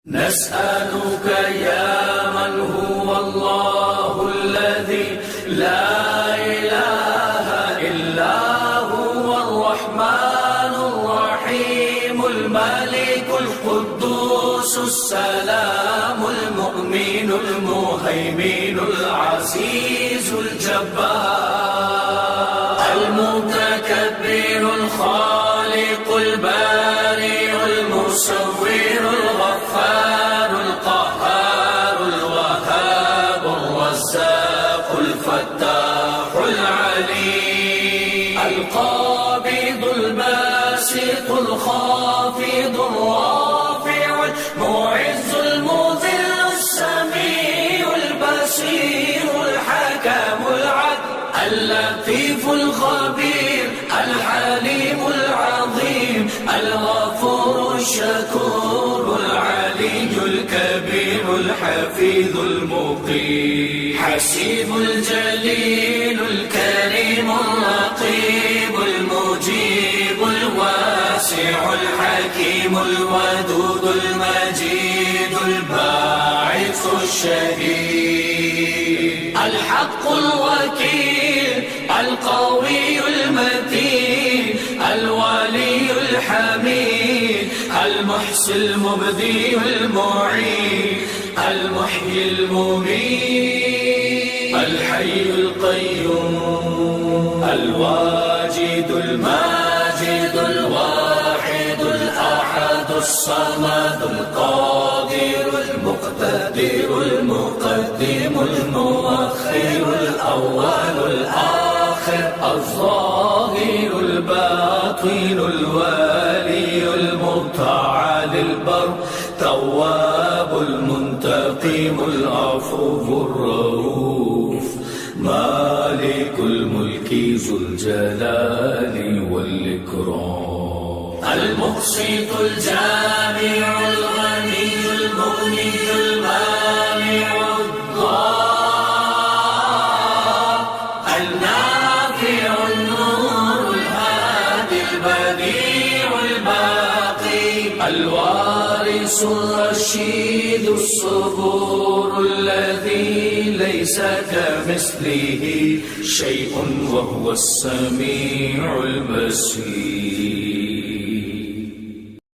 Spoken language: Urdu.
نسألك يا من هو الله الذي لا إله إلا هو الرحمن الرحيم الملك القدوس السلام المؤمن المهيمن العزيز الجبار المتكبر الخالق البارئ المصور الغفار القهار الوهاب الرزاق الفتاح العليم القابض الباسط الخافض الرافع المعز المذل السميع البصير الحكم العدل اللطيف الخبير الحليم العظيم الغفور الشكور العلي الكبير الحفيظ المقيم حسيب الجليل الكريم الرقيب المجيب الواسع الحكيم الودود المجيد الباعث الشهيد الحق الوكيل القوي المتين الولي الحميد المحصي المبدي المعين المحيي المميت الحي القيوم الواجد الماجد الواحد الأحد الصمد القادر المقتدر المقدم المؤخر الأول الآخر الظاهر الباطن الوالي المتعالي البر تواب المنتقم العفو الرؤوف مالك الملك ذو الجلال والإكرام المقسط الجامع الغني المغني المانع الضار النافع النور الهادي البديع الباقي الوارث الرشيد الصبور الذي ليس كمثله شيء وهو السميع البصير